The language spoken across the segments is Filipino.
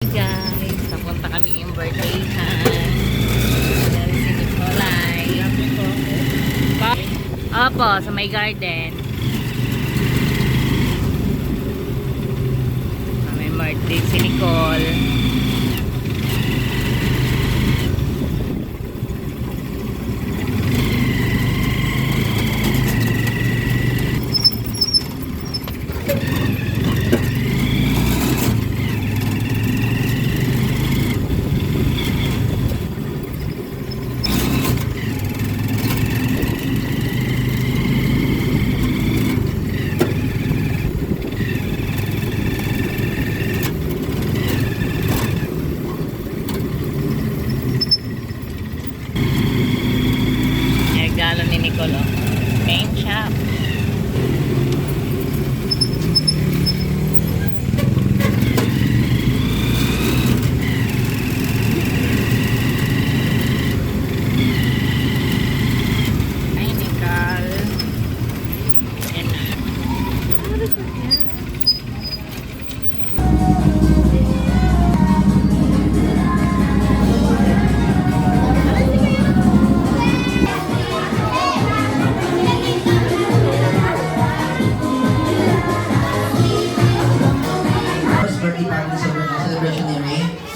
Hey guys, napunta kami yung birthday si Nicolay. Opo, sa may garden. May birthday si Nicole. Regalo ni Nicole, oh. Paint shop. Ay, Nicole. Yan na.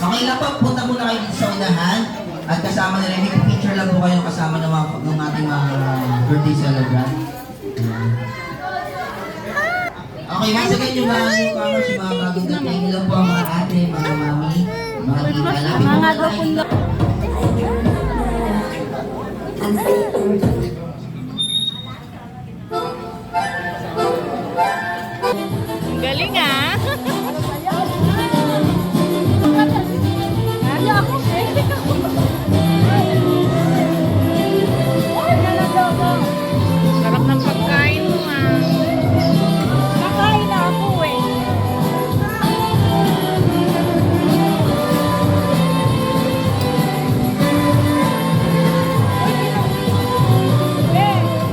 Okay lang po, punta muna kayo dito sa unahan at kasama nila, may picture lang po kayo kasama ng ating mga birthday celebrant. Okay, once again yung mga newcomers, yung mga bagong dating, ilan po ang mga ate, mga mami, mga tita, lapit po na tayo. Galing ah! Sarap ng pagkain mo ah. Kakain na ako eh.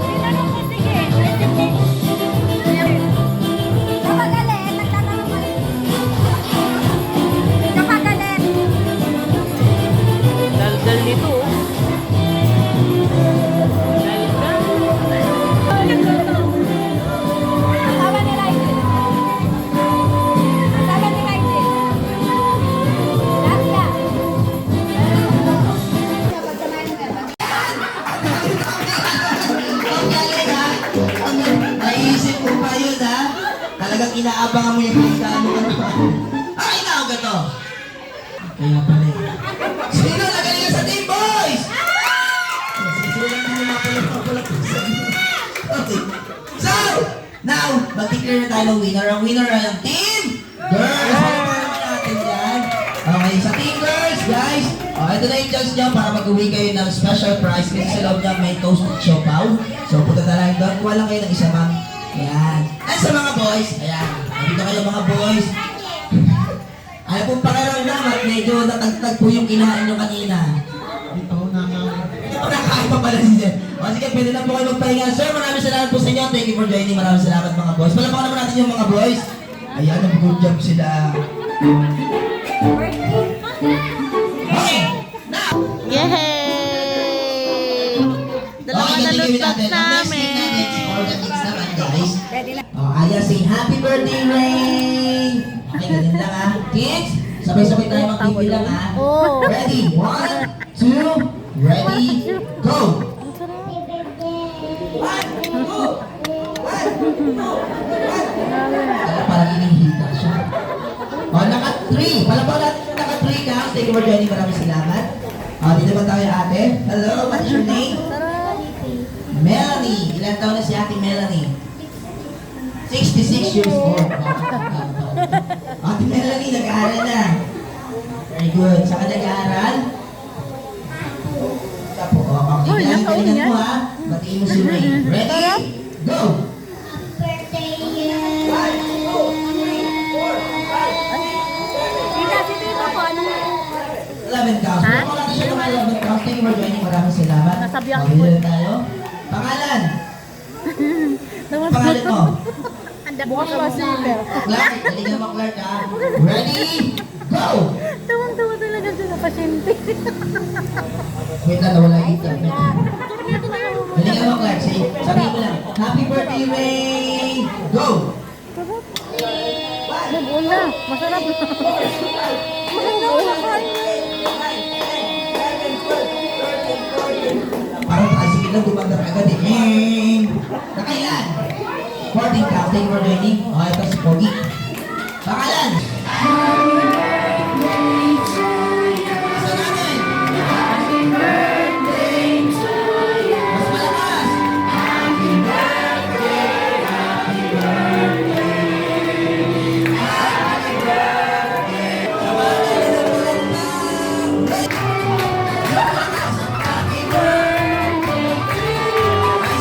Tinanong ko sige. Kapagalit, nagtatanong ko. Kapagalit. Daldal nito oh. Asawa ni Raiden. Asawa ni Raiden. Latia. Naisip ko pa yun ha. Talagang inaabangan mo yung pagkano ka. Ay, naoga to. Kaya pala eh. Sino nagaling sa Team Boys? Sino lang pala sa inyo? Okay. So, now, mag-declare na tayo ng winner. Ang winner ay ang Team Girls. Ano pa naman natin yan? Okay, sa Team Girls, guys. Ito na yung judge niyo para mag-uwi kayo ng special prize kasi sa loob niya may toasted siopaw. So, punta na lang doon. Kuha lang kayo ng isa, ma'am. Ayan. At sa mga boys, ayan. Dito kayo mga boys. Ano pong pakiramdam at medyo natagtag po yung kinain nyo kanina. Ito, nakakain pa pala siya. O sige, pwede na po kayo magpahinga. Sir, maraming salamat po sa inyo. Thank you for joining. Maraming salamat mga boys. Palapakan naman natin yung mga boys. Ayan, nag-good job sila. Okay, now! Yay! Dalawa na lutot namin. Aya, say happy birthday, Rain! Okay, ganyan lang ha. Kids, sabay-sabay tayo magbibilang ha. Ready? 1, 2, ready, go! 1, 2, 1, 2, 1. Parang inihita siya. O, naka-3. Palapaw natin yung naka-3 ka. Thank you for joining. Maraming salamat. O, dito ba tayo ate? Hello, what is your name? Melanie. Ilan taon na si ate Melanie? 66 years old. Ate Melanie, nag-aaral na. Very good. Saka nag-aaral? Siya po. Okay, galingan mo ha. Batiin mo si Ray. Ready? Go! Tita, si Tito po, ano? 11 counts. Ha? Kung natin siya ng 11 counts, thank you for joining. Maraming salamat. Nasabihan ko. Mabilis tayo. Pangalan? Pangalan mo? Bukas pa silver. Clark, galingan mo Clark ha. Ready? Go! Tawang-tawa talaga siya sa pasyente. Wait lang, wala dito. Galingan mo Clark, sabihin mo lang, Happy birthday, Ray! Go! Mabuo na. Masarap. Parang tricycle lang, dumanda ka agad eh. Nakailan? 14 count, thank you for joining. Okay, ito si Pogi. Bakalan! Isa natin! Mas malakas! Ay,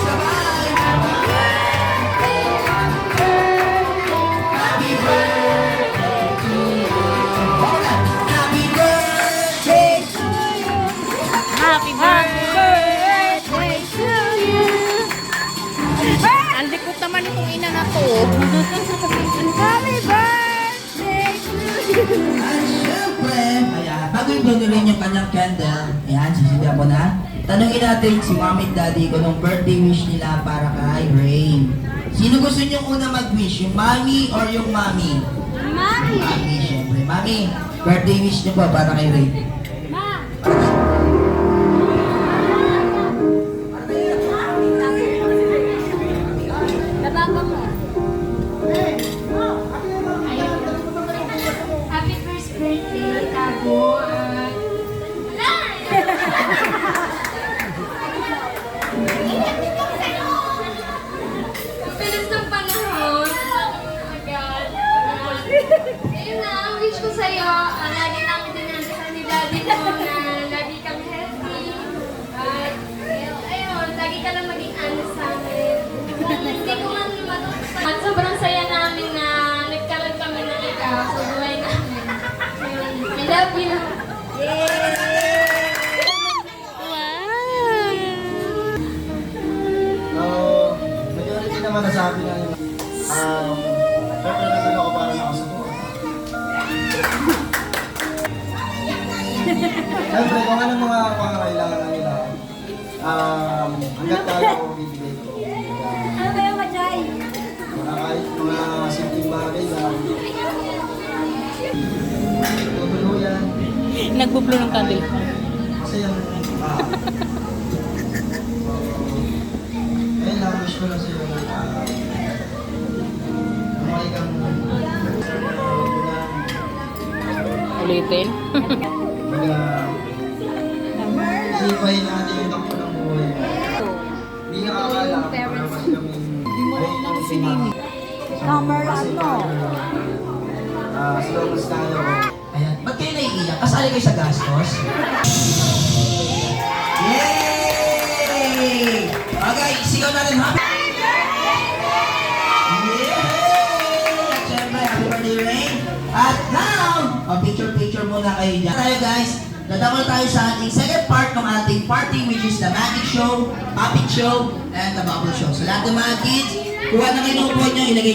sabay! Happy birthday to you! Happy birthday to you. Ang likot naman itong ina na to. Happy birthday to you. At syempre, ayan, bago i-blow rin yung kanyang candle, ayan, sisigaw ko na. Tanungin natin si mommy at daddy ko nung birthday wish nila para kay Rain. Sino gusto niyo una mag-wish? Yung mommy or yung mommy? Mami. Mommy, syempre. Mommy, birthday wish niyo ba para kay Rain? Ma. Nababa mo. Happy first birthday, Tabo. Pilis ng panahon. Oh my God. Ayun na, ang wish ko sa'yo, lagi namin dinadasal ni Daddy mo na lagi kang healthy. At, ayun, lagi ka lang maging honest sa amin. Hindi ko man matutupad. At sobrang saya namin na nagkaroon kami ng ikaw sa buhay namin. Ayun, I love you. Majority naman nasabi ng syempre naman ako para nakasuko. Syempre, kung ano mga pangangailangan na nila, hanggat kaya ko bibigay ko. Ano ba yung Majay? Mga kahit mga simpleng bagay lang. Tutulo yan. Nagbublo ng candle. Kasi yung, ayun lang, wish ko lang sa'yo na lumaki kang Ulitin. sipahin natin yung takbo ng buhay mo. Hindi nga akala, marami kami ay sinimi. Kamerlan mo. Slow mas tayo. Ayan, ba't kayo naiiyak? Kasali kayo sa gastos? Yay! Okay, sigaw natin, happy Yay! At syempre, happy birthday, Rain. At now, picture muna kayo dyan. Tayo guys, dadamol tayo sa ating second part ng ating party, which is the magic show, puppet show, and the bubble show. So lahat ng mga kids, kuha na kayo ng upuan nyo, ilagay.